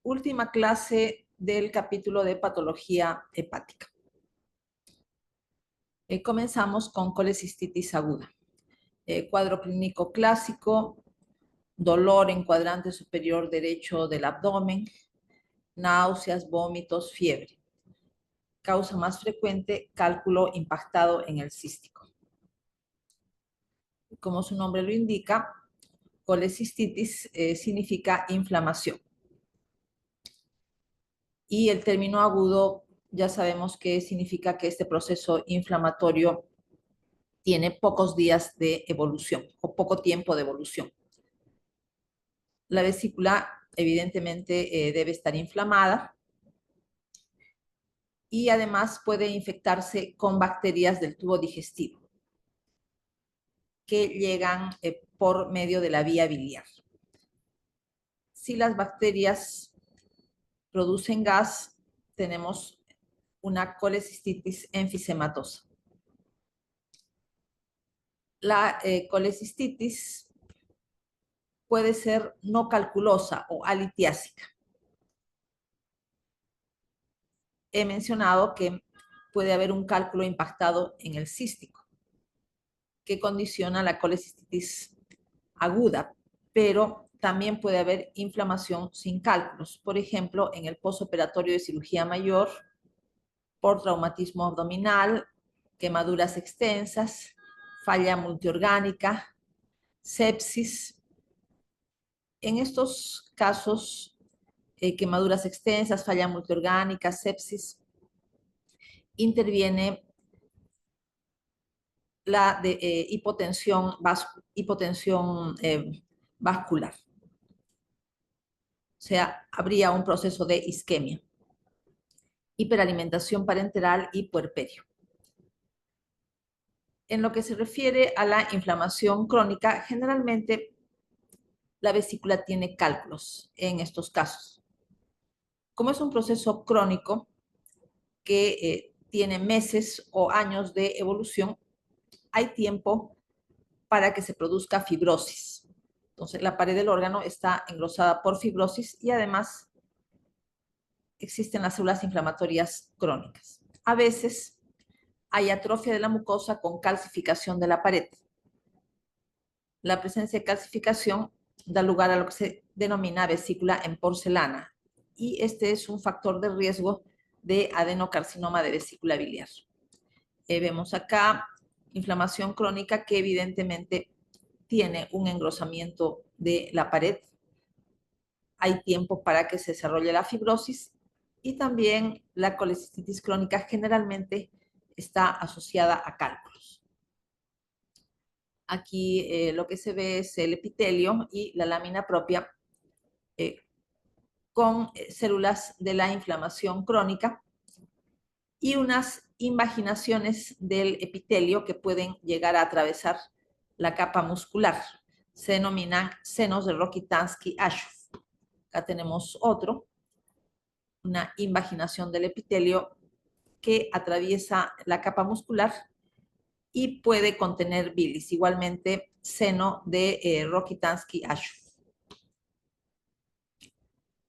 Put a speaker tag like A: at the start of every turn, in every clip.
A: última clase del capítulo de patología hepática. Comenzamos con colecistitis aguda. Cuadro clínico clásico, dolor en cuadrante superior derecho del abdomen, náuseas, vómitos, fiebre. Causa más frecuente, cálculo impactado en el cístico. Como su nombre lo indica, colecistitis significa inflamación. Y el término agudo ya sabemos que significa que este proceso inflamatorio tiene pocos días de evolución o poco tiempo de evolución. La vesícula evidentemente debe estar inflamada y además puede infectarse con bacterias del tubo digestivo que llegan por medio de la vía biliar. Si las bacterias producen gas, tenemos una colecistitis enfisematosa. La colecistitis puede ser no calculosa o alitiásica. He mencionado que puede haber un cálculo impactado en el cístico que condiciona la colecistitis aguda, pero también puede haber inflamación sin cálculos, por ejemplo, en el postoperatorio de cirugía mayor, por traumatismo abdominal, quemaduras extensas, falla multiorgánica, sepsis. En estos casos, quemaduras extensas, falla multiorgánica, sepsis, interviene la hipotensión vascular. O sea, habría un proceso de isquemia, hiperalimentación parenteral y puerperio. En lo que se refiere a la inflamación crónica, generalmente la vesícula tiene cálculos en estos casos. Como es un proceso crónico que tiene meses o años de evolución, hay tiempo para que se produzca fibrosis. Entonces, la pared del órgano está engrosada por fibrosis y además existen las células inflamatorias crónicas. A veces hay atrofia de la mucosa con calcificación de la pared. La presencia de calcificación da lugar a lo que se denomina vesícula en porcelana y este es un factor de riesgo de adenocarcinoma de vesícula biliar. Vemos acá inflamación crónica que evidentemente tiene un engrosamiento de la pared. Hay tiempo para que se desarrolle la fibrosis y también la colecistitis crónica generalmente está asociada a cálculos. Aquí lo que se ve es el epitelio y la lámina propia con células de la inflamación crónica y unas invaginaciones del epitelio que pueden llegar a atravesar la capa muscular. Se denominan senos de Rokitansky-Ashuf. Acá tenemos otro, una invaginación del epitelio que atraviesa la capa muscular y puede contener bilis, igualmente seno de Rokitansky-Ashuf.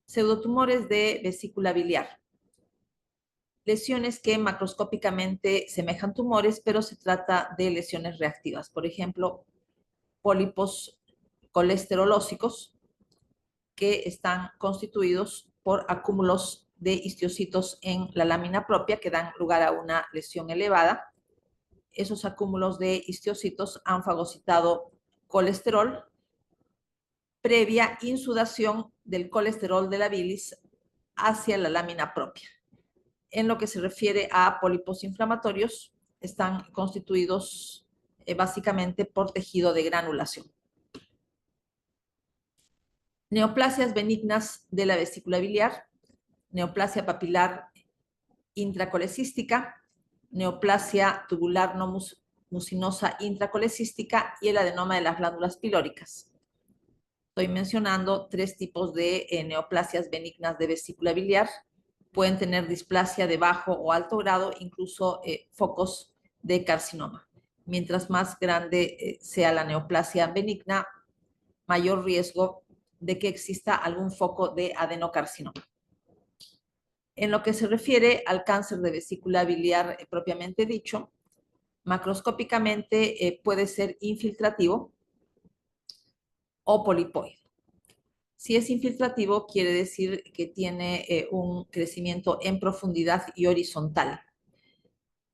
A: Pseudotumores de vesícula biliar. Lesiones que macroscópicamente semejan tumores, pero se trata de lesiones reactivas. Por ejemplo, pólipos colesterolósicos que están constituidos por acúmulos de histocitos en la lámina propia que dan lugar a una lesión elevada. Esos acúmulos de histocitos han fagocitado colesterol previa insudación del colesterol de la bilis hacia la lámina propia. En lo que se refiere a pólipos inflamatorios, están constituidos básicamente por tejido de granulación. Neoplasias benignas de la vesícula biliar, neoplasia papilar intracolecística, neoplasia tubular no mucinosa intracolecística y el adenoma de las glándulas pilóricas. Estoy mencionando 3 tipos de neoplasias benignas de vesícula biliar. Pueden tener displasia de bajo o alto grado, incluso focos de carcinoma. Mientras más grande sea la neoplasia benigna, mayor riesgo de que exista algún foco de adenocarcinoma. En lo que se refiere al cáncer de vesícula biliar propiamente dicho, macroscópicamente puede ser infiltrativo o polipoide. Si es infiltrativo, quiere decir que tiene un crecimiento en profundidad y horizontal.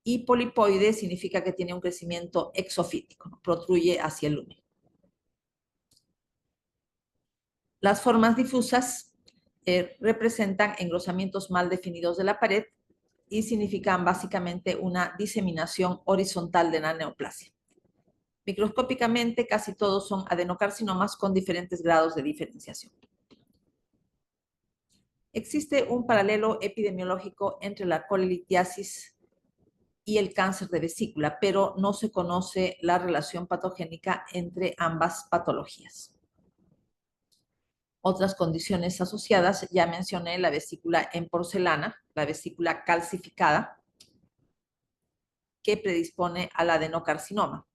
A: Y polipoide significa que tiene un crecimiento exofítico, ¿no? Protruye hacia el lumen. Las formas difusas representan engrosamientos mal definidos de la pared y significan básicamente una diseminación horizontal de la neoplasia. Microscópicamente, casi todos son adenocarcinomas con diferentes grados de diferenciación. Existe un paralelo epidemiológico entre la colelitiasis y el cáncer de vesícula, pero no se conoce la relación patogénica entre ambas patologías. Otras condiciones asociadas, ya mencioné la vesícula en porcelana, la vesícula calcificada, que predispone al adenocarcinoma,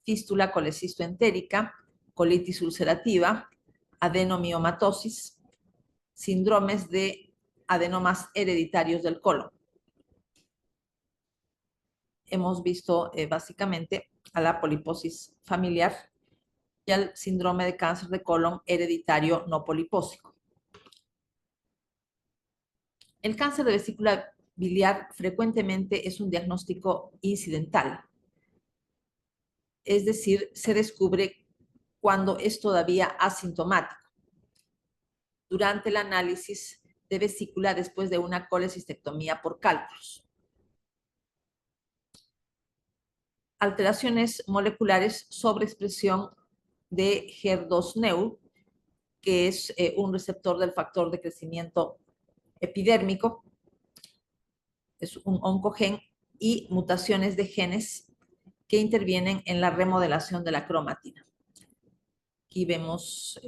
A: fístula colecistoentérica, colitis ulcerativa, adenomiomatosis, síndromes de adenomas hereditarios del colon. Hemos visto básicamente a la poliposis familiar y al síndrome de cáncer de colon hereditario no polipósico. El cáncer de vesícula biliar frecuentemente es un diagnóstico incidental, es decir, se descubre cuando es todavía asintomático, durante el análisis de vesícula después de una colecistectomía por cálculos. Alteraciones moleculares sobre expresión de HER2-Neu, que es un receptor del factor de crecimiento epidérmico, es un oncogen, y mutaciones de genes que intervienen en la remodelación de la cromatina. Aquí vemos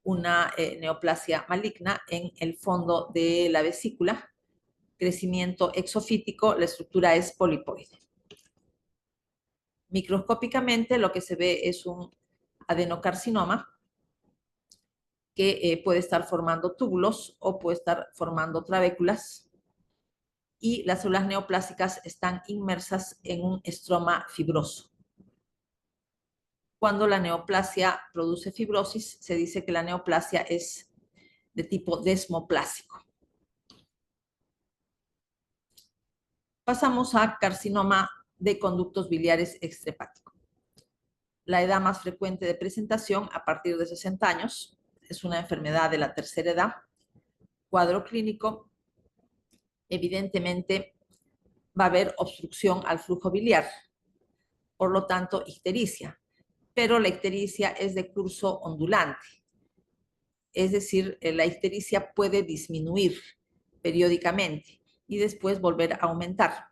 A: una neoplasia maligna en el fondo de la vesícula, crecimiento exofítico, la estructura es polipoide. Microscópicamente lo que se ve es un adenocarcinoma que puede estar formando túbulos o puede estar formando trabéculas, y las células neoplásicas están inmersas en un estroma fibroso. Cuando la neoplasia produce fibrosis, se dice que la neoplasia es de tipo desmoplásico. Pasamos a carcinoma de conductos biliares extrahepático. La edad más frecuente de presentación a partir de 60 años, es una enfermedad de la tercera edad. Cuadro clínico, evidentemente va a haber obstrucción al flujo biliar, por lo tanto ictericia, pero la ictericia es de curso ondulante, es decir, la ictericia puede disminuir periódicamente y después volver a aumentar.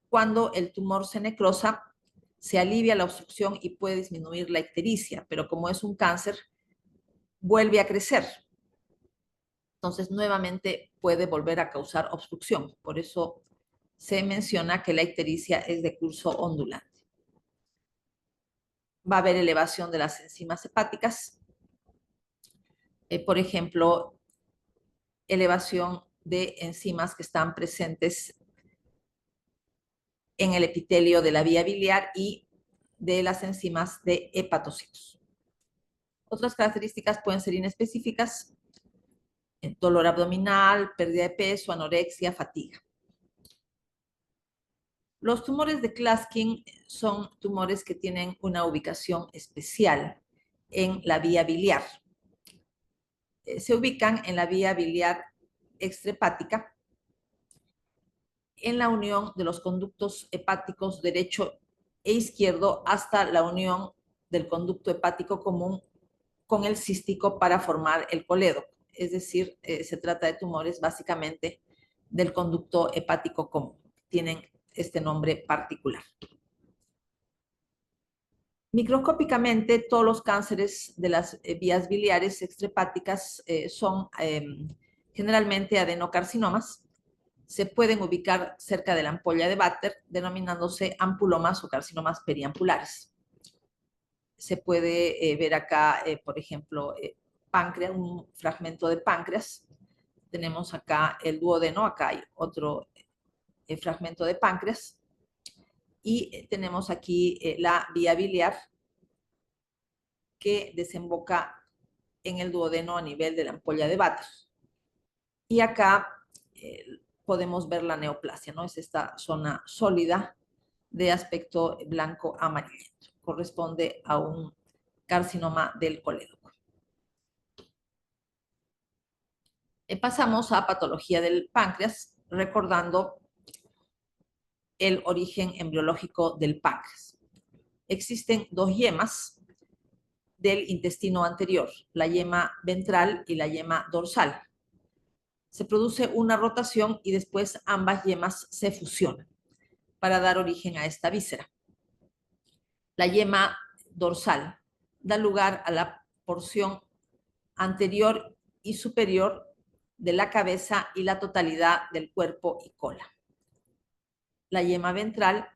A: Cuando el tumor se necrosa, se alivia la obstrucción y puede disminuir la ictericia, pero como es un cáncer, vuelve a crecer. Entonces, nuevamente puede volver a causar obstrucción. Por eso se menciona que la ictericia es de curso ondulante. Va a haber elevación de las enzimas hepáticas. Por ejemplo, elevación de enzimas que están presentes en el epitelio de la vía biliar y de las enzimas de hepatocitos. Otras características pueden ser inespecíficas: dolor abdominal, pérdida de peso, anorexia, fatiga. Los tumores de Klatskin son tumores que tienen una ubicación especial en la vía biliar. Se ubican en la vía biliar extrahepática, en la unión de los conductos hepáticos derecho e izquierdo hasta la unión del conducto hepático común con el cístico para formar el colédoco. Es decir, se trata de tumores básicamente del conducto hepático común. Tienen este nombre particular. Microscópicamente, todos los cánceres de las vías biliares extrahepáticas son generalmente adenocarcinomas. Se pueden ubicar cerca de la ampolla de Vater, denominándose ampulomas o carcinomas periampulares. se puede ver acá, por ejemplo, páncreas, un fragmento de páncreas. Tenemos acá el duodeno, acá hay otro fragmento de páncreas. Y tenemos aquí la vía biliar que desemboca en el duodeno a nivel de la ampolla de váter. Y acá podemos ver la neoplasia, ¿no? Es esta zona sólida de aspecto blanco amarillento. Corresponde a un carcinoma del colédoco. Pasamos a patología del páncreas, recordando el origen embriológico del páncreas. Existen dos yemas del intestino anterior, la yema ventral y la yema dorsal. Se produce una rotación y después ambas yemas se fusionan para dar origen a esta víscera. La yema dorsal da lugar a la porción anterior y superior de la cabeza y la totalidad del cuerpo y cola. La yema ventral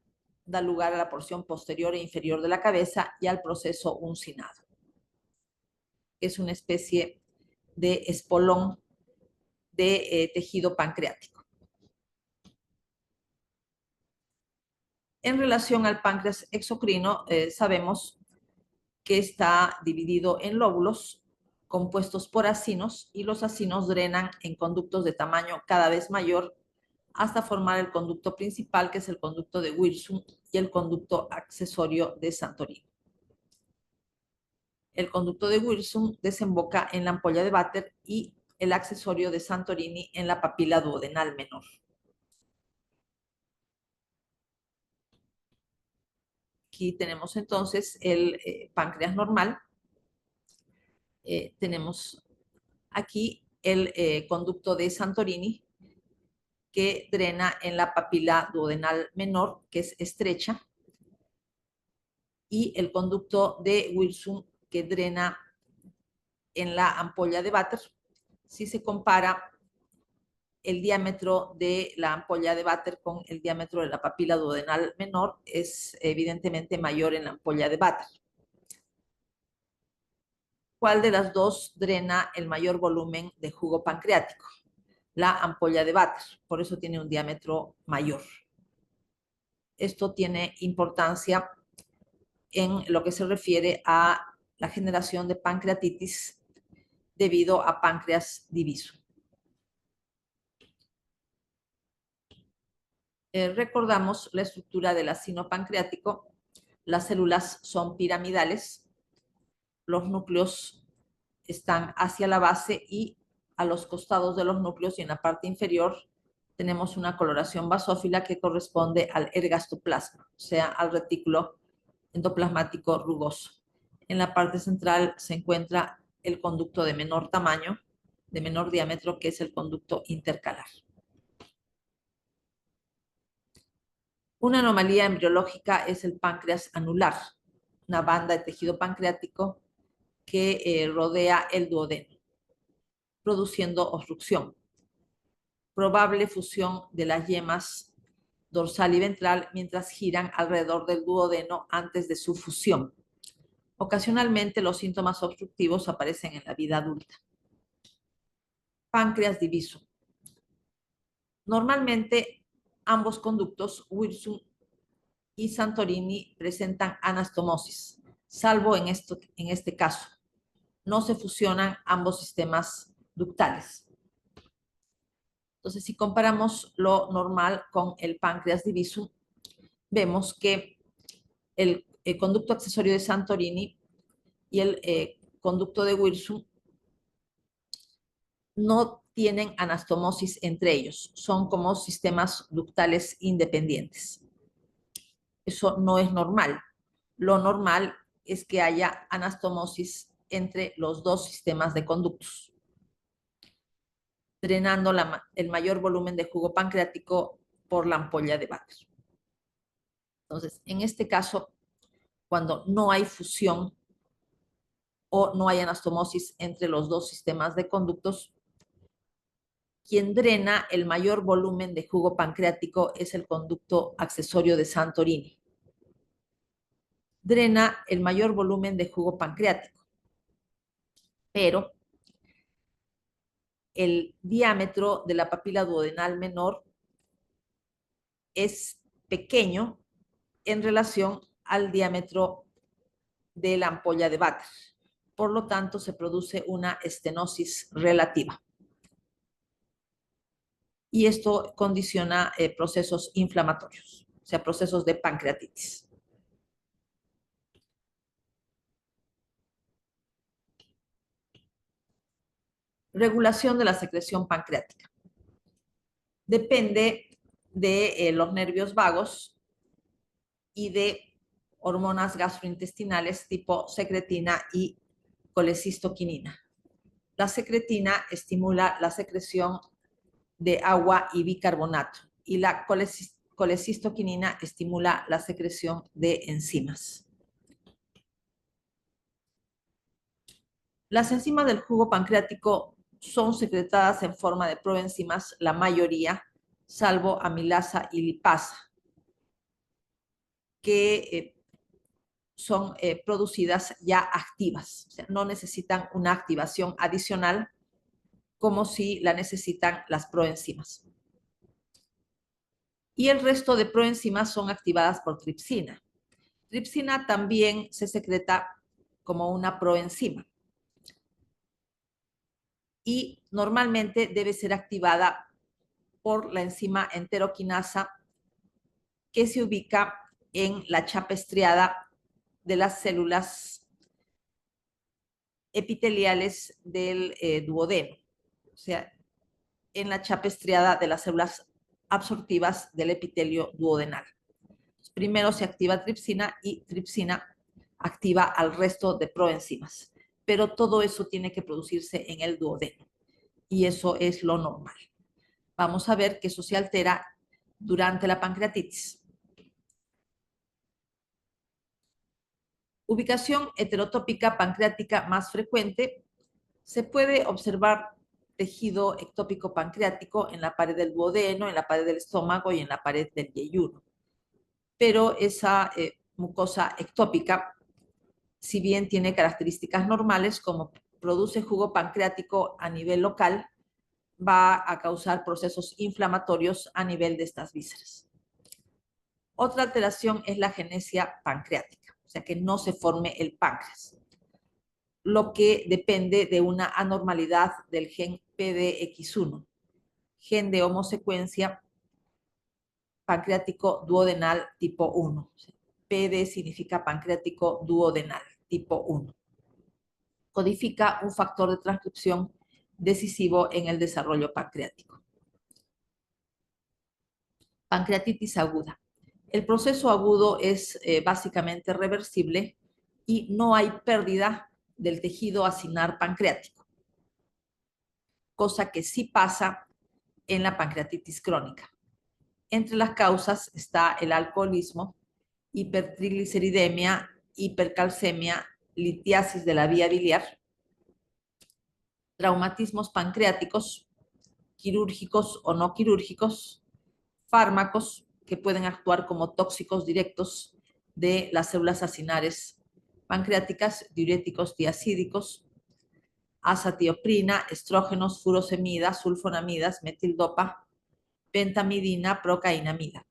A: da lugar a la porción posterior e inferior de la cabeza y al proceso uncinado. Es una especie de espolón de tejido pancreático. En relación al páncreas exocrino, sabemos que está dividido en lóbulos compuestos por acinos y los acinos drenan en conductos de tamaño cada vez mayor hasta formar el conducto principal, que es el conducto de Wilson, y el conducto accesorio de Santorini. El conducto de Wilson desemboca en la ampolla de váter y el accesorio de Santorini en la papila duodenal menor. Aquí tenemos entonces el páncreas normal. Tenemos aquí el conducto de Santorini que drena en la papila duodenal menor, que es estrecha, y el conducto de Wilson que drena en la ampolla de váter. Si se compara el diámetro de la ampolla de váter con el diámetro de la papila duodenal menor, es evidentemente mayor en la ampolla de váter. ¿Cuál de las dos drena el mayor volumen de jugo pancreático? La ampolla de váter, por eso tiene un diámetro mayor. Esto tiene importancia en lo que se refiere a la generación de pancreatitis debido a páncreas diviso. Recordamos la estructura del acino pancreático. Las células son piramidales, los núcleos están hacia la base y a los costados de los núcleos y en la parte inferior tenemos una coloración basófila que corresponde al ergastoplasma, o sea, al retículo endoplasmático rugoso. En la parte central se encuentra el conducto de menor tamaño, de menor diámetro, que es el conducto intercalar. Una anomalía embriológica es el páncreas anular, una banda de tejido pancreático que rodea el duodeno, produciendo obstrucción. Probable fusión de las yemas dorsal y ventral mientras giran alrededor del duodeno antes de su fusión. Ocasionalmente los síntomas obstructivos aparecen en la vida adulta. Páncreas diviso. Normalmente ambos conductos, Wilson y Santorini, presentan anastomosis, salvo en este caso. No se fusionan ambos sistemas ductales. Entonces, si comparamos lo normal con el páncreas diviso, vemos que el conducto accesorio de Santorini y el conducto de Wilson no tienen anastomosis entre ellos, son como sistemas ductales independientes. Eso no es normal. Lo normal es que haya anastomosis entre los dos sistemas de conductos, drenando el mayor volumen de jugo pancreático por la ampolla de váter. Entonces, en este caso, cuando no hay fusión o no hay anastomosis entre los dos sistemas de conductos, quien drena el mayor volumen de jugo pancreático es el conducto accesorio de Santorini. drena el mayor volumen de jugo pancreático, pero el diámetro de la papila duodenal menor es pequeño en relación al diámetro de la ampolla de váter. Por lo tanto, se produce una estenosis relativa. Y esto condiciona procesos inflamatorios, o sea, procesos de pancreatitis. Regulación de la secreción pancreática. Depende de los nervios vagos y de hormonas gastrointestinales tipo secretina y colecistoquinina. La secretina estimula la secreción de agua y bicarbonato y la colecistoquinina estimula la secreción de enzimas. Las enzimas del jugo pancreático son secretadas en forma de proenzimas, la mayoría, salvo amilasa y lipasa, que son producidas ya activas, o sea, no necesitan una activación adicional como si la necesitan las proenzimas. Y el resto de proenzimas son activadas por tripsina. Tripsina también se secreta como una proenzima y normalmente debe ser activada por la enzima enteroquinasa que se ubica en la chapa estriada de las células epiteliales del duodeno, o sea, en la chapa estriada de las células absortivas del epitelio duodenal. Primero se activa tripsina y tripsina activa al resto de proenzimas, pero todo eso tiene que producirse en el duodeno y eso es lo normal. Vamos a ver que eso se altera durante la pancreatitis. Ubicación heterotópica pancreática más frecuente. Se puede observar tejido ectópico pancreático en la pared del duodeno, en la pared del estómago y en la pared del yeyuno. Pero esa mucosa ectópica, si bien tiene características normales como produce jugo pancreático a nivel local, va a causar procesos inflamatorios a nivel de estas vísceras. Otra alteración es la genesia pancreática, o sea que no se forme el páncreas, lo que depende de una anormalidad del gen PDX1, gen de homosecuencia pancreático duodenal tipo 1. PD significa pancreático duodenal tipo 1. Codifica un factor de transcripción decisivo en el desarrollo pancreático. Pancreatitis aguda. El proceso agudo es básicamente reversible y no hay pérdida del tejido acinar pancreático, cosa que sí pasa en la pancreatitis crónica. Entre las causas está el alcoholismo, hipertrigliceridemia, hipercalcemia, litiasis de la vía biliar, traumatismos pancreáticos, quirúrgicos o no quirúrgicos, fármacos que pueden actuar como tóxicos directos de las células acinares pancreáticas, diuréticos diacídicos, azatioprina, estrógenos, furosemida, sulfonamidas, metildopa, pentamidina, procainamida.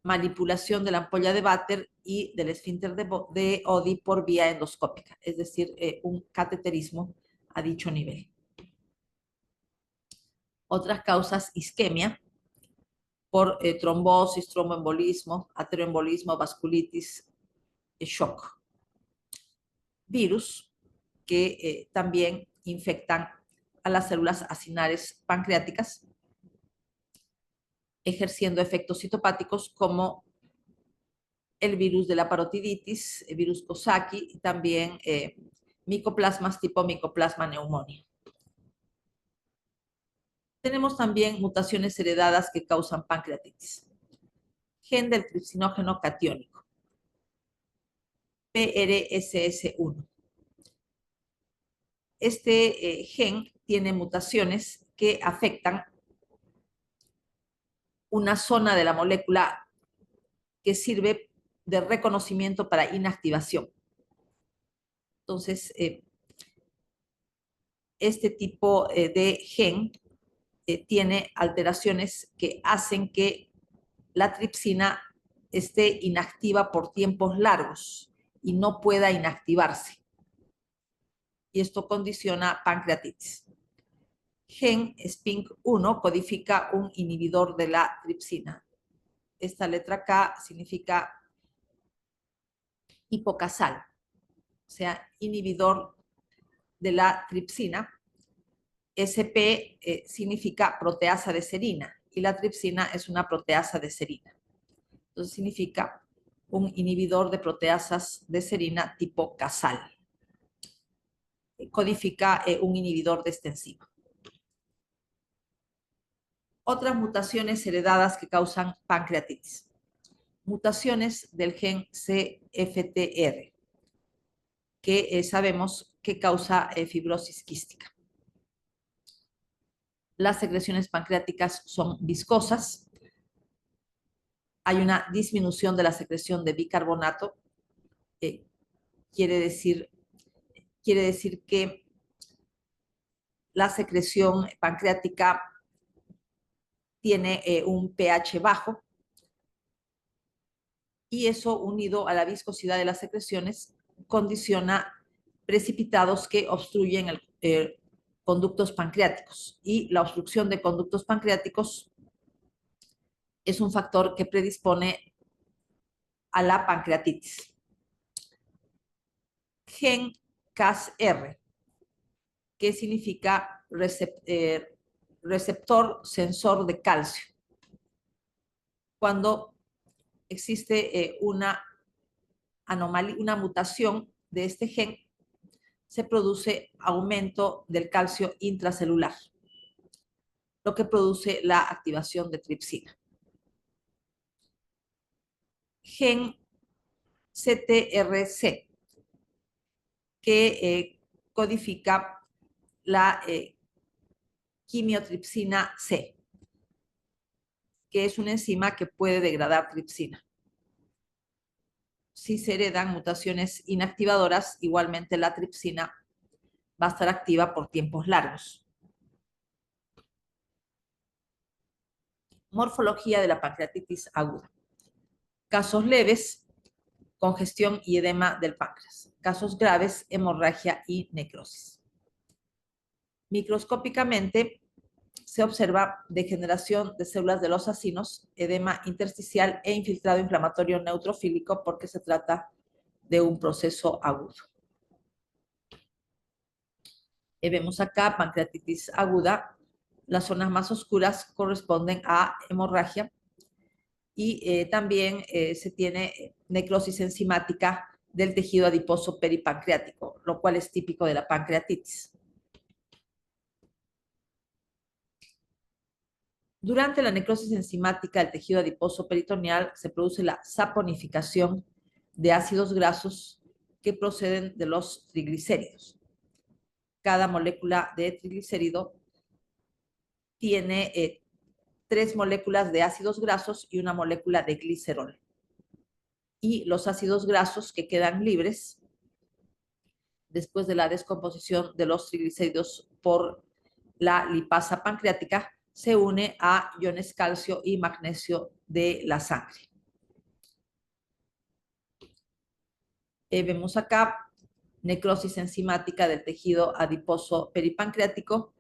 A: Manipulación de la ampolla de váter y del esfínter de Oddi por vía endoscópica, es decir, un cateterismo a dicho nivel. Otras causas, isquemia, por trombosis, tromboembolismo, arterioembolismo, vasculitis, shock. Virus que también infectan a las células acinares pancreáticas, ejerciendo efectos citopáticos como el virus de la parotiditis, el virus Coxsackie y también micoplasmas tipo Mycoplasma pneumoniae. Tenemos también mutaciones heredadas que causan pancreatitis. Gen del tripsinógeno catiónico, PRSS1. Este gen tiene mutaciones que afectan una zona de la molécula que sirve de reconocimiento para inactivación. Entonces, este tipo de gen tiene alteraciones que hacen que la tripsina esté inactiva por tiempos largos y no pueda inactivarse. Y esto condiciona pancreatitis. Gen SPINK1 codifica un inhibidor de la tripsina. Esta letra K significa hipocasal, o sea, inhibidor de la tripsina. SP significa proteasa de serina y la tripsina es una proteasa de serina. Entonces significa un inhibidor de proteasas de serina tipo casal. Codifica un inhibidor de esta enzima. Otras mutaciones heredadas que causan pancreatitis. Mutaciones del gen CFTR, que sabemos que causa fibrosis quística. Las secreciones pancreáticas son viscosas. Hay una disminución de la secreción de bicarbonato. Quiere decir que la secreción pancreática tiene un pH bajo y eso, unido a la viscosidad de las secreciones, condiciona precipitados que obstruyen conductos pancreáticos. Y la obstrucción de conductos pancreáticos es un factor que predispone a la pancreatitis. Gen CASR, que significa receptor sensor de calcio. Cuando existe una anomalía, una mutación de este gen, se produce aumento del calcio intracelular, lo que produce la activación de tripsina. Gen CTRC, que codifica la quimiotripsina C, que es una enzima que puede degradar tripsina. Si se heredan mutaciones inactivadoras, igualmente la tripsina va a estar activa por tiempos largos. Morfología de la pancreatitis aguda. Casos leves, congestión y edema del páncreas. Casos graves, hemorragia y necrosis. Microscópicamente se observa degeneración de células de los acinos, edema intersticial e infiltrado inflamatorio neutrofílico porque se trata de un proceso agudo. Vemos acá pancreatitis aguda. Las zonas más oscuras corresponden a hemorragia y también se tiene necrosis enzimática del tejido adiposo peripancreático, lo cual es típico de la pancreatitis. Durante la necrosis enzimática del tejido adiposo peritoneal se produce la saponificación de ácidos grasos que proceden de los triglicéridos. Cada molécula de triglicérido tiene 3 moléculas de ácidos grasos y una molécula de glicerol. Y los ácidos grasos que quedan libres después de la descomposición de los triglicéridos por la lipasa pancreática se une a iones calcio y magnesio de la sangre. Vemos acá necrosis enzimática del tejido adiposo peripancreático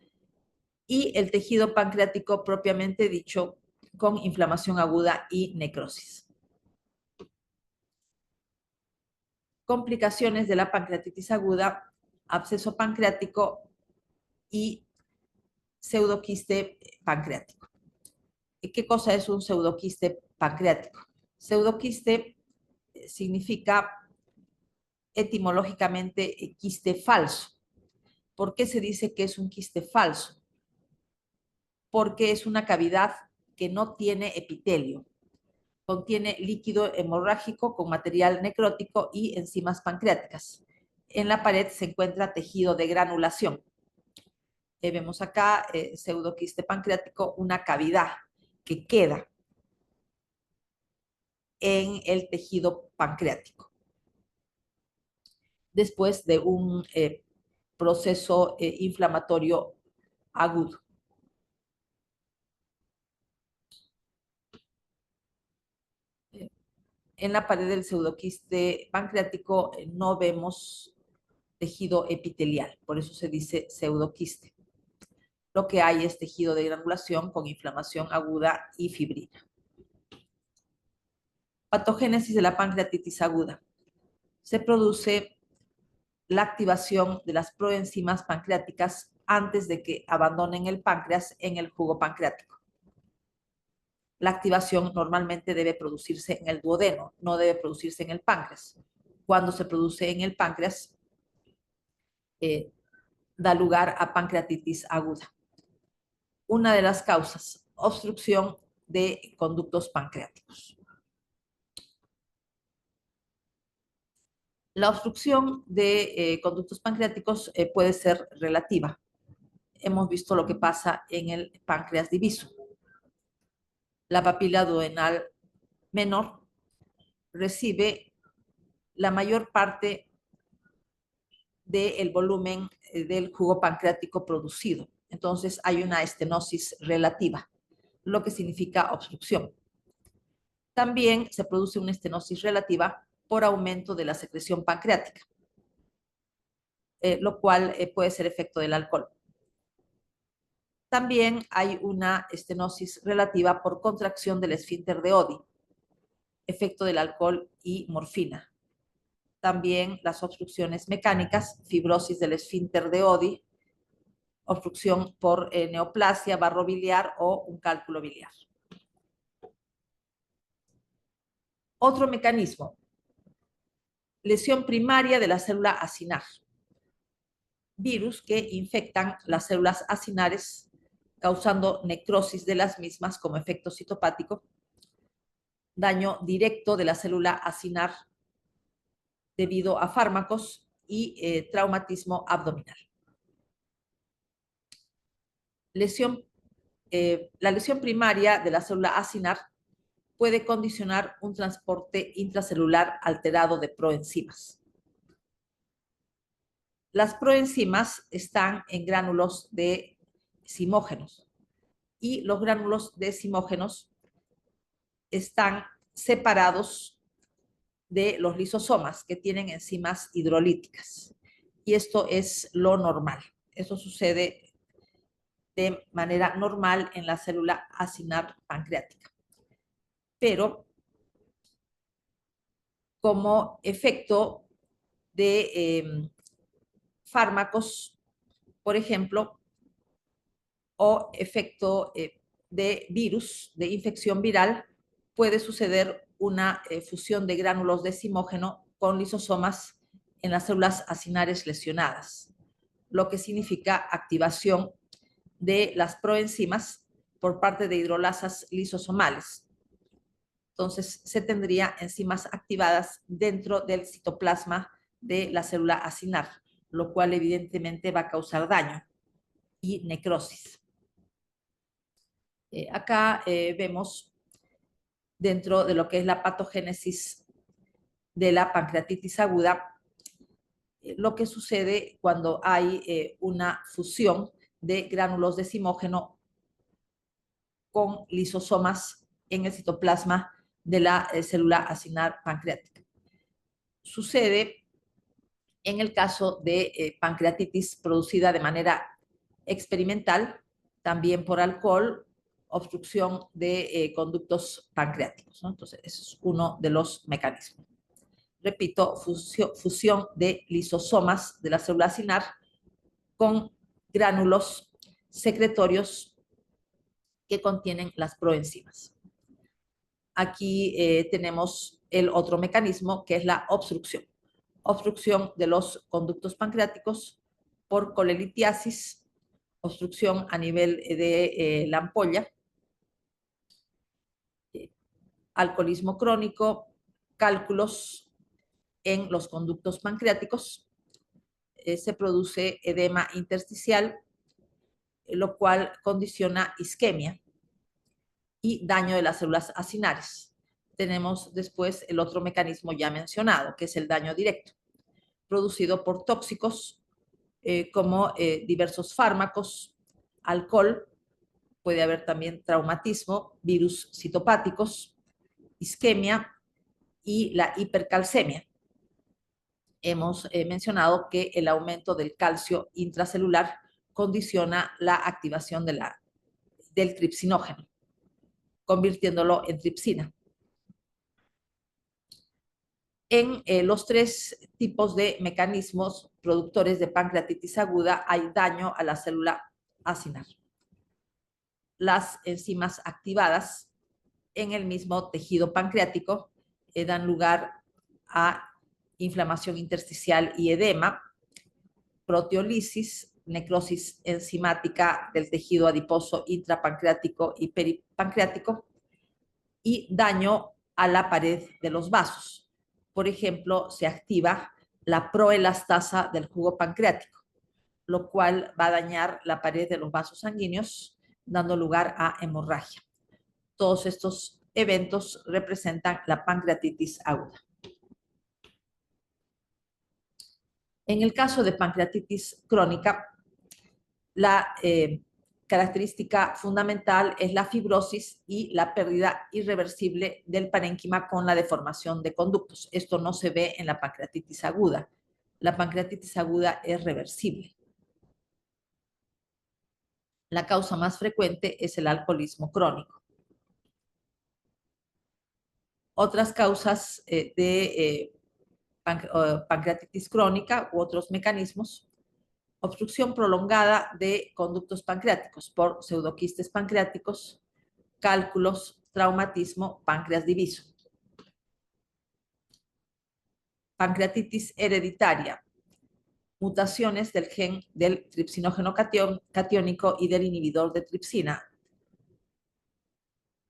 A: y el tejido pancreático propiamente dicho con inflamación aguda y necrosis. Complicaciones de la pancreatitis aguda, absceso pancreático y pseudoquiste pancreático. ¿Qué cosa es un pseudoquiste pancreático? Pseudoquiste significa etimológicamente quiste falso. ¿Por qué se dice que es un quiste falso? Porque es una cavidad que no tiene epitelio. Contiene líquido hemorrágico con material necrótico y enzimas pancreáticas. En la pared se encuentra tejido de granulación. Vemos acá pseudoquiste pancreático, una cavidad que queda. en el tejido pancreático después de un proceso inflamatorio agudo. En la pared del pseudoquiste pancreático no vemos tejido epitelial, por eso se dice pseudoquiste. Lo que hay es tejido de granulación con inflamación aguda y fibrina. Patogénesis de la pancreatitis aguda. Se produce la activación de las proenzimas pancreáticas antes de que abandonen el páncreas en el jugo pancreático. La activación normalmente debe producirse en el duodeno, no debe producirse en el páncreas. Cuando se produce en el páncreas, da lugar a pancreatitis aguda. Una de las causas, obstrucción de conductos pancreáticos. La obstrucción de conductos pancreáticos puede ser relativa. Hemos visto lo que pasa en el páncreas diviso. La papila duodenal menor recibe la mayor parte del volumen del jugo pancreático producido. Entonces hay una estenosis relativa, lo que significa obstrucción. También se produce una estenosis relativa por aumento de la secreción pancreática, lo cual puede ser efecto del alcohol. También hay una estenosis relativa por contracción del esfínter de Oddi, efecto del alcohol y morfina. También las obstrucciones mecánicas, fibrosis del esfínter de Oddi, obstrucción por neoplasia, barro biliar o un cálculo biliar. Otro mecanismo, lesión primaria de la célula acinar. Virus que infectan las células acinares, causando necrosis de las mismas como efecto citopático, daño directo de la célula acinar debido a fármacos y traumatismo abdominal. La lesión primaria de la célula acinar puede condicionar un transporte intracelular alterado de proenzimas. Las proenzimas están en gránulos de zimógenos y los gránulos de zimógenos están separados de los lisosomas que tienen enzimas hidrolíticas. Y esto es lo normal. Eso sucede de manera normal en la célula acinar pancreática. Pero como efecto de fármacos, por ejemplo, o efecto de virus, de infección viral, puede suceder una fusión de gránulos de zimógeno con lisosomas en las células acinares lesionadas, lo que significa activación de las proenzimas por parte de hidrolasas lisosomales. Entonces, se tendría enzimas activadas dentro del citoplasma de la célula acinar, lo cual evidentemente va a causar daño y necrosis. Acá vemos dentro de lo que es la patogénesis de la pancreatitis aguda, lo que sucede cuando hay una fusión de gránulos de zimógeno con lisosomas en el citoplasma de la célula acinar pancreática. Sucede en el caso de pancreatitis producida de manera experimental, también por alcohol, obstrucción de conductos pancreáticos, ¿no? Entonces, ese es uno de los mecanismos. Repito, fusión de lisosomas de la célula acinar con gránulos secretorios que contienen las proenzimas. Aquí tenemos el otro mecanismo, que es la obstrucción. Obstrucción de los conductos pancreáticos por colelitiasis, obstrucción a nivel de la ampolla, alcoholismo crónico, cálculos en los conductos pancreáticos, se produce edema intersticial, lo cual condiciona isquemia y daño de las células acinares. tenemos después el otro mecanismo ya mencionado, que es el daño directo, producido por tóxicos como diversos fármacos, alcohol, puede haber también traumatismo, virus citopáticos, isquemia y la hipercalcemia. Hemos mencionado que el aumento del calcio intracelular condiciona la activación del tripsinógeno, convirtiéndolo en tripsina. En los tres tipos de mecanismos productores de pancreatitis aguda hay daño a la célula acinar. Las enzimas activadas en el mismo tejido pancreático dan lugar a inflamación intersticial y edema, proteólisis, necrosis enzimática del tejido adiposo intrapancreático y peripancreático y daño a la pared de los vasos. Por ejemplo, se activa la proelastasa del jugo pancreático, lo cual va a dañar la pared de los vasos sanguíneos, dando lugar a hemorragia. Todos estos eventos representan la pancreatitis aguda. En el caso de pancreatitis crónica, la característica fundamental es la fibrosis y la pérdida irreversible del parénquima con la deformación de conductos. Esto no se ve en la pancreatitis aguda. La pancreatitis aguda es reversible. La causa más frecuente es el alcoholismo crónico. Otras causas de pancreatitis crónica u otros mecanismos: obstrucción prolongada de conductos pancreáticos por pseudoquistes pancreáticos, cálculos, traumatismo, páncreas diviso. Pancreatitis hereditaria, mutaciones del gen del tripsinógeno catiónico y del inhibidor de tripsina.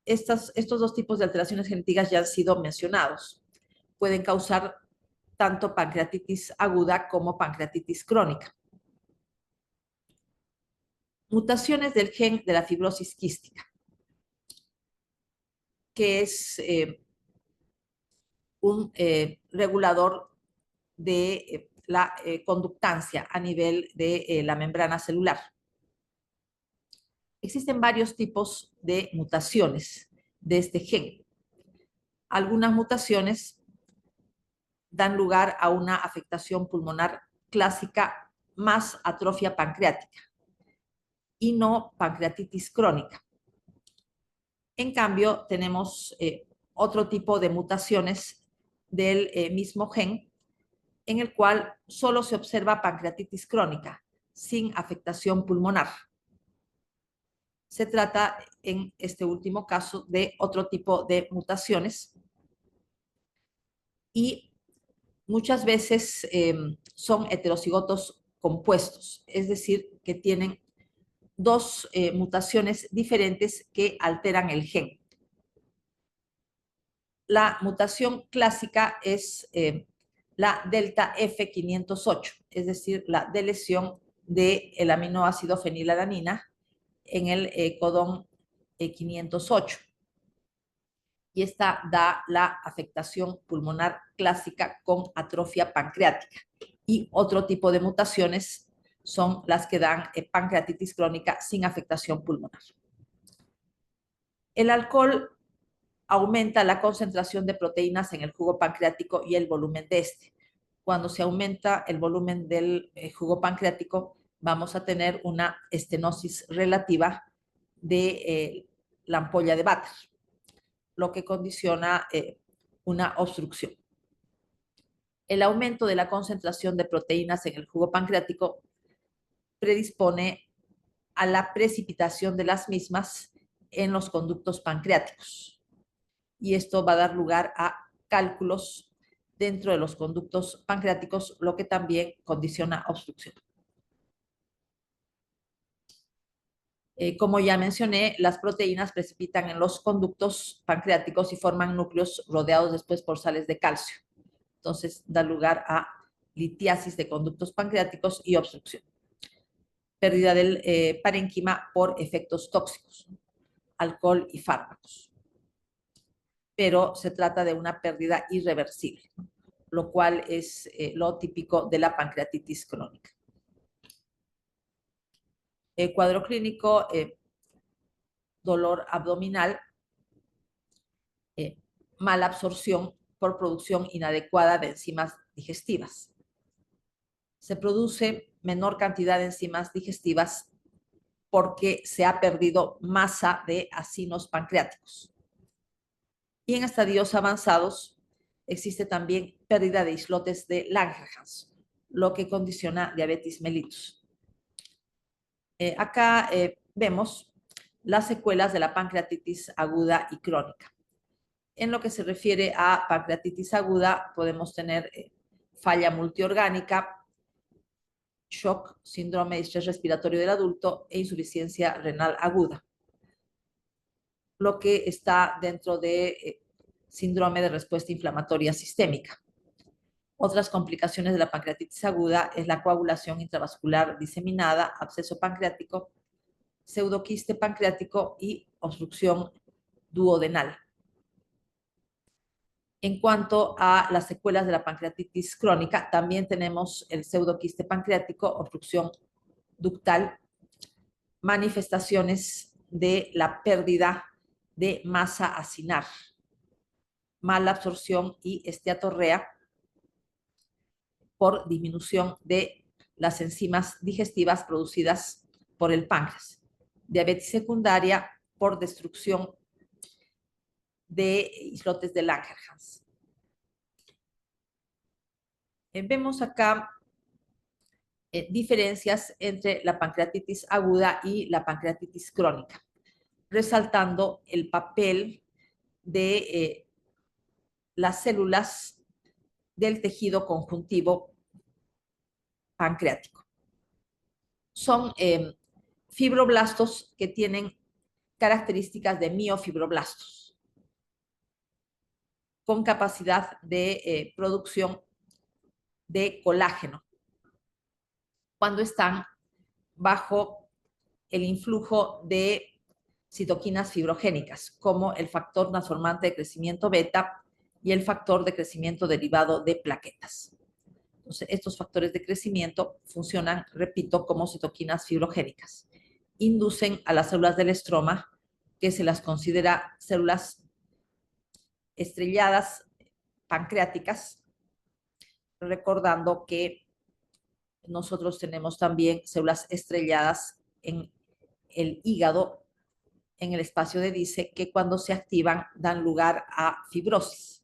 A: Estos dos tipos de alteraciones genéticas ya han sido mencionados. Pueden causar tanto pancreatitis aguda como pancreatitis crónica. Mutaciones del gen de la fibrosis quística, que es un regulador de la conductancia a nivel de la membrana celular. Existen varios tipos de mutaciones de este gen. Algunas mutaciones dan lugar a una afectación pulmonar clásica más atrofia pancreática y no pancreatitis crónica. En cambio, tenemos otro tipo de mutaciones del mismo gen, en el cual solo se observa pancreatitis crónica, sin afectación pulmonar. Se trata, en este último caso, de otro tipo de mutaciones y muchas veces son heterocigotos compuestos, es decir, que tienen dos mutaciones diferentes que alteran el gen. La mutación clásica es la delta F508, es decir, la deleción del aminoácido fenilalanina en el codón 508. Y esta da la afectación pulmonar clásica con atrofia pancreática. Y otro tipo de mutaciones son las que dan pancreatitis crónica sin afectación pulmonar. El alcohol aumenta la concentración de proteínas en el jugo pancreático y el volumen de este. Cuando se aumenta el volumen del jugo pancreático, vamos a tener una estenosis relativa de la ampolla de Vater, lo que condiciona una obstrucción. El aumento de la concentración de proteínas en el jugo pancreático predispone a la precipitación de las mismas en los conductos pancreáticos. Y esto va a dar lugar a cálculos dentro de los conductos pancreáticos, lo que también condiciona obstrucción. Como ya mencioné, las proteínas precipitan en los conductos pancreáticos y forman núcleos rodeados después por sales de calcio. Entonces, da lugar a litiasis de conductos pancreáticos y obstrucción. Pérdida del parénquima por efectos tóxicos, alcohol y fármacos. pero se trata de una pérdida irreversible, ¿no? Lo cual es lo típico de la pancreatitis crónica. El cuadro clínico, dolor abdominal, mala absorción por producción inadecuada de enzimas digestivas. Se produce menor cantidad de enzimas digestivas porque se ha perdido masa de acinos pancreáticos. Y en estadios avanzados existe también pérdida de islotes de Langerhans, lo que condiciona diabetes mellitus. Acá vemos las secuelas de la pancreatitis aguda y crónica. En lo que se refiere a pancreatitis aguda, podemos tener falla multiorgánica, shock, síndrome de estrés respiratorio del adulto e insuficiencia renal aguda, lo que está dentro de síndrome de respuesta inflamatoria sistémica. Otras complicaciones de la pancreatitis aguda es la coagulación intravascular diseminada, absceso pancreático, pseudoquiste pancreático y obstrucción duodenal. En cuanto a las secuelas de la pancreatitis crónica, también tenemos el pseudoquiste pancreático, obstrucción ductal, manifestaciones de la pérdida de masa acinar, mala absorción y esteatorrea por disminución de las enzimas digestivas producidas por el páncreas. Diabetes secundaria por destrucción de islotes de Langerhans. Vemos acá diferencias entre la pancreatitis aguda y la pancreatitis crónica, resaltando el papel de las células del tejido conjuntivo pancreático. Son fibroblastos que tienen características de miofibroblastos, con capacidad de producción de colágeno, cuando están bajo el influjo de citoquinas fibrogénicas, como el factor transformante de crecimiento beta y el factor de crecimiento derivado de plaquetas. Entonces, estos factores de crecimiento funcionan, repito, como citoquinas fibrogénicas. Inducen a las células del estroma, que se las considera células estrelladas pancreáticas, recordando que nosotros tenemos también células estrelladas en el hígado, en el espacio de Dice, que cuando se activan dan lugar a fibrosis.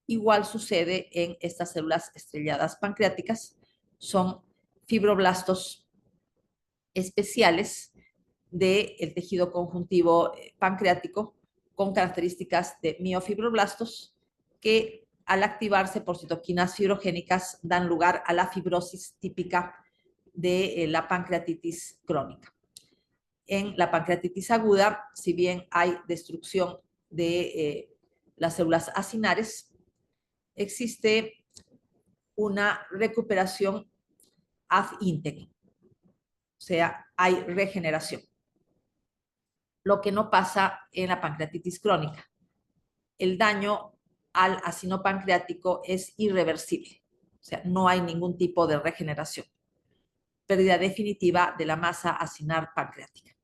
A: Igual sucede en estas células estrelladas pancreáticas. Son fibroblastos especiales del tejido conjuntivo pancreático con características de miofibroblastos que al activarse por citoquinas fibrogénicas dan lugar a la fibrosis típica de la pancreatitis crónica. En la pancreatitis aguda, si bien hay destrucción de las células acinares, existe una recuperación ad integrum, o sea, hay regeneración, lo que no pasa en la pancreatitis crónica. El daño al acino pancreático es irreversible, o sea, no hay ningún tipo de regeneración. Pérdida definitiva de la masa acinar pancreática.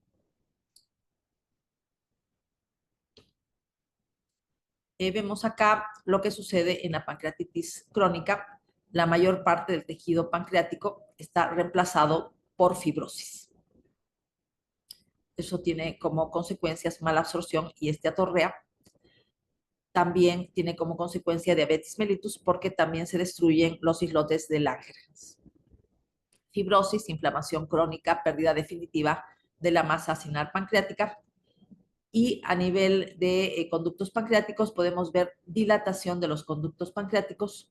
A: Vemos acá lo que sucede en la pancreatitis crónica. La mayor parte del tejido pancreático está reemplazado por fibrosis. Eso tiene como consecuencias mala absorción y esteatorrea. También tiene como consecuencia diabetes mellitus porque también se destruyen los islotes de Langerhans. Fibrosis, inflamación crónica, pérdida definitiva de la masa acinar pancreática. Y a nivel de conductos pancreáticos podemos ver dilatación de los conductos pancreáticos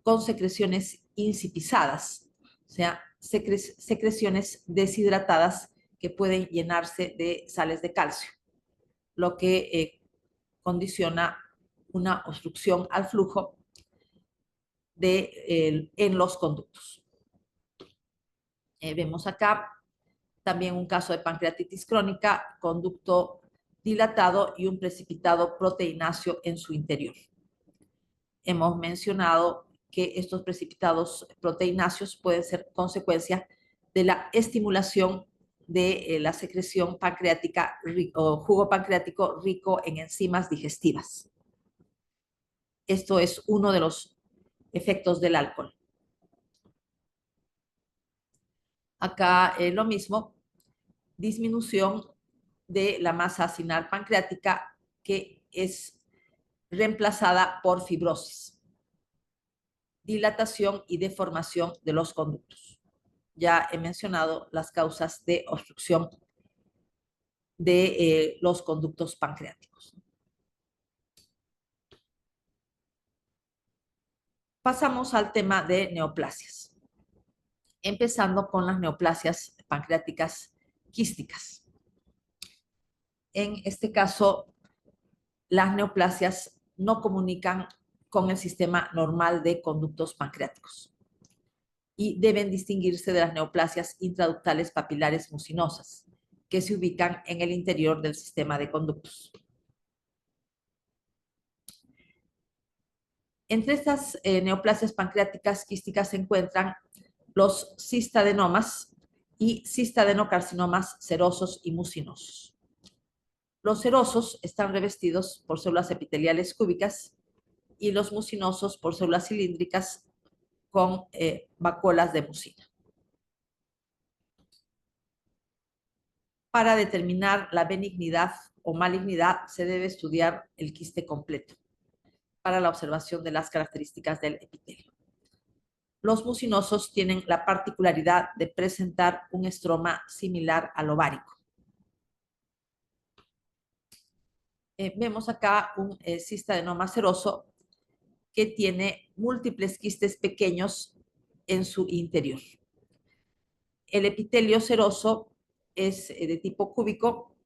A: con secreciones insipizadas, o sea, secreciones deshidratadas que pueden llenarse de sales de calcio, lo que condiciona una obstrucción al flujo en los conductos. Vemos acá también un caso de pancreatitis crónica, conducto dilatado y un precipitado proteináceo en su interior. Hemos mencionado que estos precipitados proteináceos pueden ser consecuencia de la estimulación de la secreción pancreática o jugo pancreático rico en enzimas digestivas. Esto es uno de los efectos del alcohol. Acá lo mismo, disminución de la masa acinar pancreática que es reemplazada por fibrosis, dilatación y deformación de los conductos. Ya he mencionado las causas de obstrucción de los conductos pancreáticos. Pasamos al tema de neoplasias, empezando con las neoplasias pancreáticas quísticas. En este caso, las neoplasias no comunican con el sistema normal de conductos pancreáticos y deben distinguirse de las neoplasias intraductales papilares mucinosas, que se ubican en el interior del sistema de conductos. Entre estas neoplasias pancreáticas quísticas se encuentran los cistadenomas y cistadenocarcinomas serosos y mucinosos. Los serosos están revestidos por células epiteliales cúbicas y los mucinosos por células cilíndricas con vacuolas de mucina. Para determinar la benignidad o malignidad se debe estudiar el quiste completo para la observación de las características del epitelio. Los mucinosos tienen la particularidad de presentar un estroma similar al ovárico. Vemos acá un cistadenoma seroso que tiene múltiples quistes pequeños en su interior. El epitelio seroso es de tipo cúbico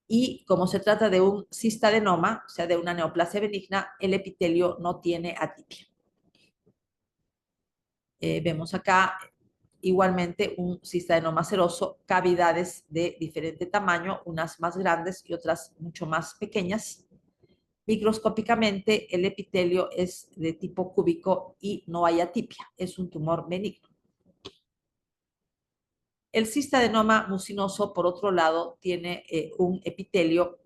A: y como se trata de un cistadenoma, o sea, de una neoplasia benigna, el epitelio no tiene atipia. Vemos acá igualmente un cistadenoma seroso, cavidades de diferente tamaño, unas más grandes y otras mucho más pequeñas. Microscópicamente, el epitelio es de tipo cúbico y no hay atipia, es un tumor benigno. El cistadenoma mucinoso, por otro lado, tiene un epitelio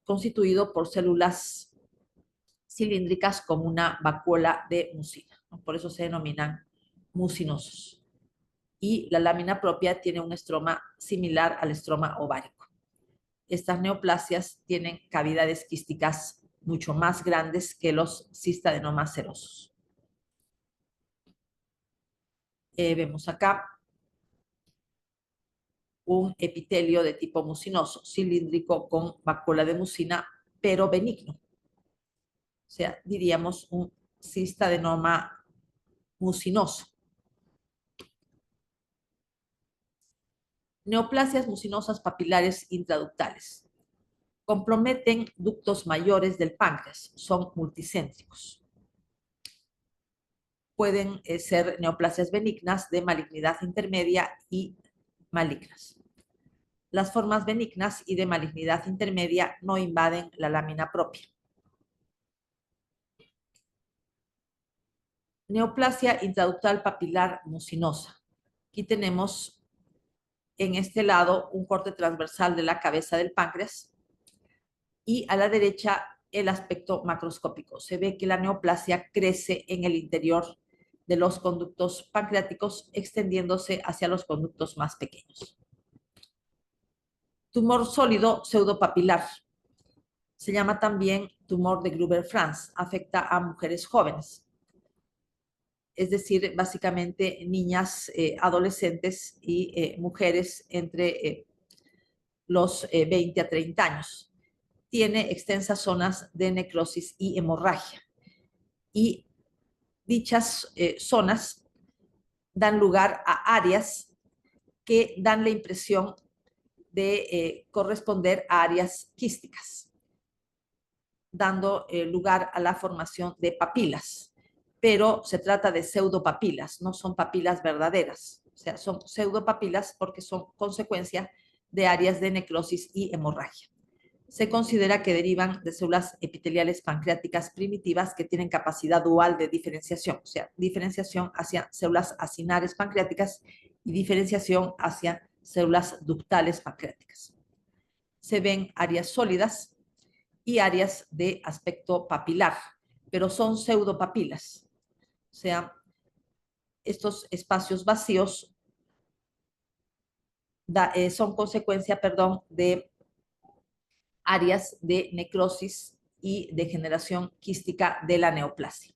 A: constituido por células cilíndricas con una vacuola de mucina, ¿no? Por eso se denominan mucinosos. Y la lámina propia tiene un estroma similar al estroma ovárico. Estas neoplasias tienen cavidades quísticas mucho más grandes que los cistadenomas serosos. Vemos acá un epitelio de tipo mucinoso, cilíndrico con vacuola de mucina, pero benigno. O sea, diríamos un cistadenoma mucinoso. Neoplasias mucinosas papilares intraductales. Comprometen ductos mayores del páncreas, son multicéntricos. Pueden ser neoplasias benignas de malignidad intermedia y malignas. Las formas benignas y de malignidad intermedia no invaden la lámina propia. Neoplasia intraductal papilar mucinosa. Aquí tenemos en este lado un corte transversal de la cabeza del páncreas y a la derecha el aspecto macroscópico. Se ve que la neoplasia crece en el interior de los conductos pancreáticos, extendiéndose hacia los conductos más pequeños. Tumor sólido pseudopapilar. Se llama también tumor de Gruber-Franz. Afecta a mujeres jóvenes. Es decir, básicamente niñas, adolescentes y mujeres entre los 20 a 30 años. Tiene extensas zonas de necrosis y hemorragia. Y dichas zonas dan lugar a áreas que dan la impresión de corresponder a áreas quísticas, dando lugar a la formación de papilas. Pero se trata de pseudopapilas, no son papilas verdaderas. O sea, son pseudopapilas porque son consecuencia de áreas de necrosis y hemorragia. Se considera que derivan de células epiteliales pancreáticas primitivas que tienen capacidad dual de diferenciación, o sea, diferenciación hacia células acinares pancreáticas y diferenciación hacia células ductales pancreáticas. Se ven áreas sólidas y áreas de aspecto papilar, pero son pseudopapilas, o sea, estos espacios vacíos son consecuencia, de áreas de necrosis y degeneración quística de la neoplasia.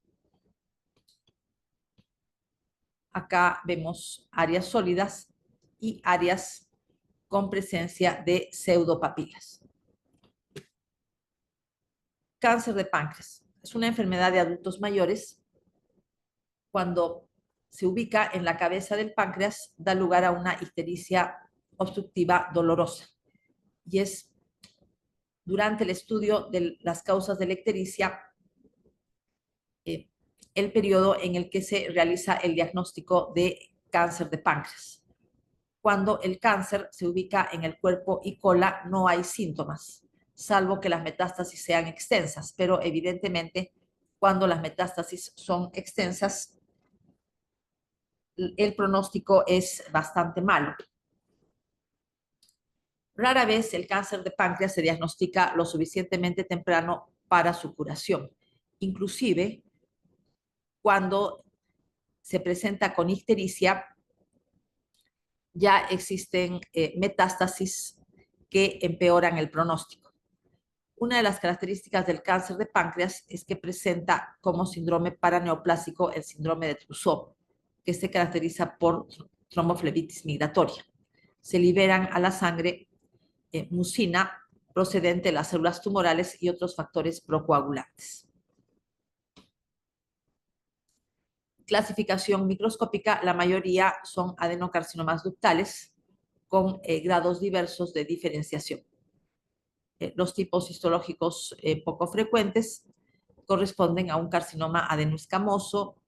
A: Acá vemos áreas sólidas y áreas con presencia de pseudopapilas. Cáncer de páncreas. Es una enfermedad de adultos mayores. Cuando se ubica en la cabeza del páncreas, da lugar a una ictericia obstructiva dolorosa. Y es durante el estudio de las causas de la ictericia el periodo en el que se realiza el diagnóstico de cáncer de páncreas. Cuando el cáncer se ubica en el cuerpo y cola, no hay síntomas, salvo que las metástasis sean extensas, pero evidentemente cuando las metástasis son extensas, el pronóstico es bastante malo. Rara vez el cáncer de páncreas se diagnostica lo suficientemente temprano para su curación. Inclusive, cuando se presenta con ictericia, ya existen metástasis que empeoran el pronóstico. Una de las características del cáncer de páncreas es que presenta como síndrome paraneoplásico el síndrome de Trousseau, que se caracteriza por tromboflebitis migratoria. Se liberan a la sangre mucina procedente de las células tumorales y otros factores procoagulantes. Clasificación microscópica, la mayoría son adenocarcinomas ductales con grados diversos de diferenciación. Los tipos histológicos poco frecuentes corresponden a un carcinoma adenoescamoso,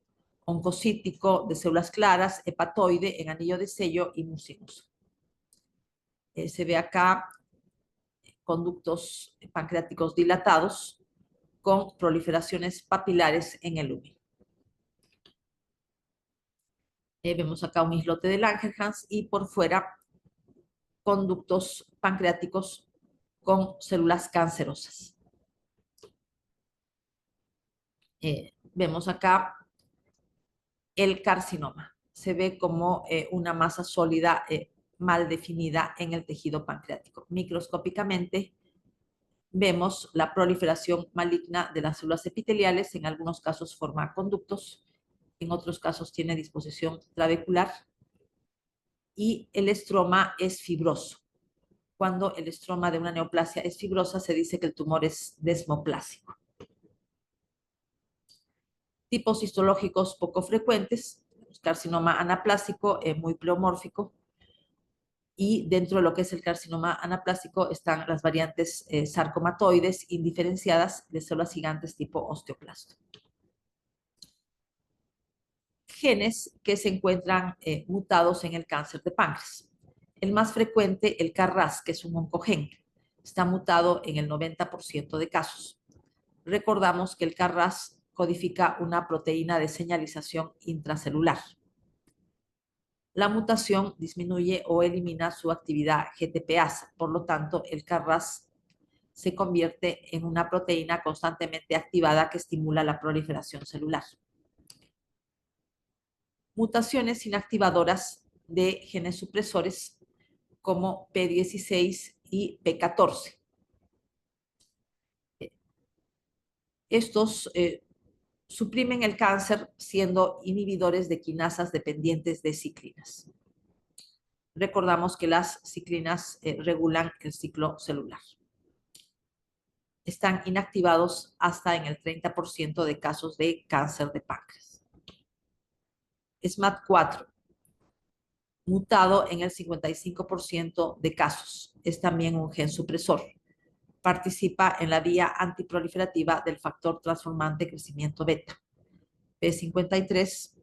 A: oncocítico de células claras, hepatoide en anillo de sello y mucinoso. Se ve acá conductos pancreáticos dilatados con proliferaciones papilares en el lúmen. Vemos acá un islote de Langerhans y por fuera conductos pancreáticos con células cancerosas. Vemos acá el carcinoma. Se ve como una masa sólida mal definida en el tejido pancreático. Microscópicamente vemos la proliferación maligna de las células epiteliales. En algunos casos forma conductos, en otros casos tiene disposición trabecular y el estroma es fibroso. Cuando el estroma de una neoplasia es fibrosa, se dice que el tumor es desmoplásico. Tipos histológicos poco frecuentes, carcinoma anaplásico muy pleomórfico, y dentro de lo que es el carcinoma anaplásico están las variantes sarcomatoides indiferenciadas de células gigantes tipo osteoclasto. Genes que se encuentran mutados en el cáncer de páncreas. El más frecuente, el KRAS, que es un oncogen, está mutado en el 90% de casos. Recordamos que el KRAS codifica una proteína de señalización intracelular. La mutación disminuye o elimina su actividad GTPasa, por lo tanto, el KRAS se convierte en una proteína constantemente activada que estimula la proliferación celular. Mutaciones inactivadoras de genes supresores como P16 y P14. Estos suprimen el cáncer siendo inhibidores de quinasas dependientes de ciclinas. Recordamos que las ciclinas regulan el ciclo celular. Están inactivados hasta en el 30% de casos de cáncer de páncreas. SMAD4, mutado en el 55% de casos. Es también un gen supresor. Participa en la vía antiproliferativa del factor transformante crecimiento beta. P53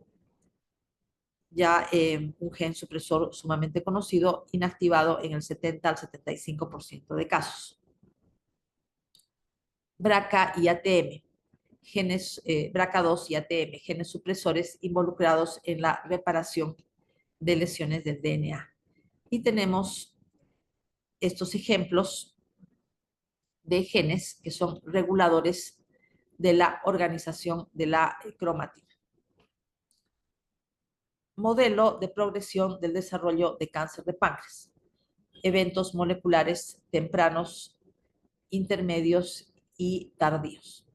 A: ya un gen supresor sumamente conocido, inactivado en el 70 al 75% de casos. BRCA y ATM, genes BRCA2 y ATM, genes supresores involucrados en la reparación de lesiones del DNA. Y tenemos estos ejemplos de genes que son reguladores de la organización de la cromatina. Modelo de progresión del desarrollo de cáncer de páncreas. Eventos moleculares tempranos, intermedios y tardíos.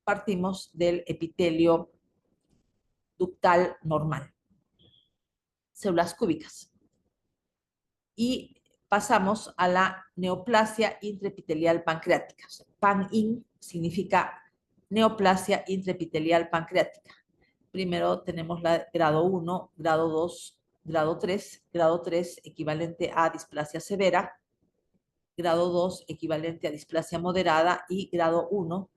A: Partimos del epitelio ductal normal, células cúbicas. Y pasamos a la neoplasia intraepitelial pancreática. PAN-IN significa neoplasia intraepitelial pancreática. Primero tenemos la grado 1, grado 2, grado 3. Grado 3 equivalente a displasia severa. Grado 2 equivalente a displasia moderada. Y grado 1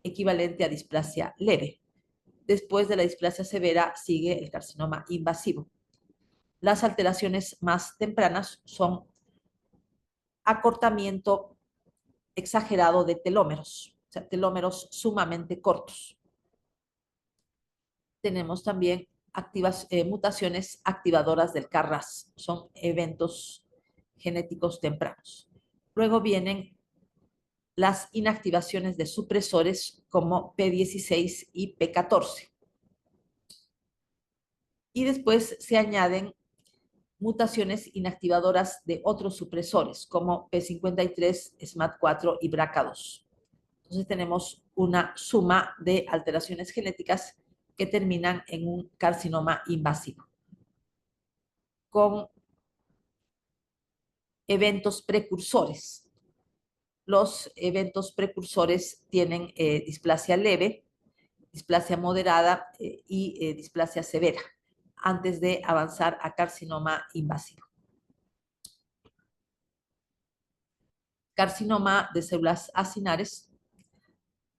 A: equivalente a displasia leve. Después de la displasia severa sigue el carcinoma invasivo. Las alteraciones más tempranas son acortamiento exagerado de telómeros, o sea, telómeros sumamente cortos. Tenemos también mutaciones activadoras del KRAS, son eventos genéticos tempranos. Luego vienen las inactivaciones de supresores como P16 y P14. Y después se añaden mutaciones inactivadoras de otros supresores como P53, SMAD4 y BRCA2. Entonces tenemos una suma de alteraciones genéticas que terminan en un carcinoma invasivo. Con eventos precursores. Los eventos precursores tienen displasia leve, displasia moderada y displasia severa, antes de avanzar a carcinoma invasivo. Carcinoma de células acinares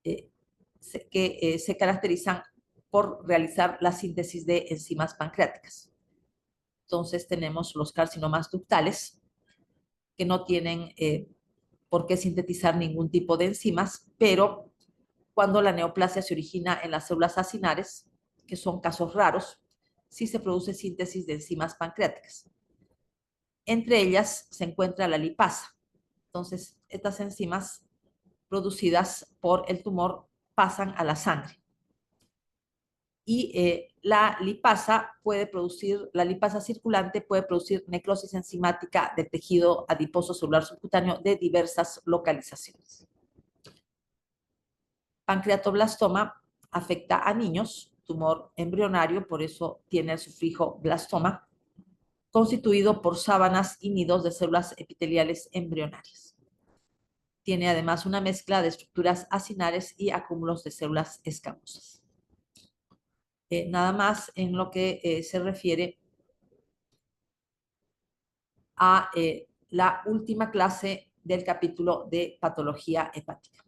A: que se caracterizan por realizar la síntesis de enzimas pancreáticas. Entonces tenemos los carcinomas ductales, que no tienen por qué sintetizar ningún tipo de enzimas, pero cuando la neoplasia se origina en las células acinares, que son casos raros, sí se produce síntesis de enzimas pancreáticas. Entre ellas se encuentra la lipasa. Entonces, estas enzimas producidas por el tumor pasan a la sangre. Y la lipasa circulante puede producir necrosis enzimática del tejido adiposo celular subcutáneo de diversas localizaciones. Pancreatoblastoma afecta a niños, tumor embrionario, por eso tiene el sufijo blastoma, constituido por sábanas y nidos de células epiteliales embrionarias. Tiene además una mezcla de estructuras acinares y acúmulos de células escamosas. Nada más en lo que se refiere a la última clase del capítulo de patología hepática.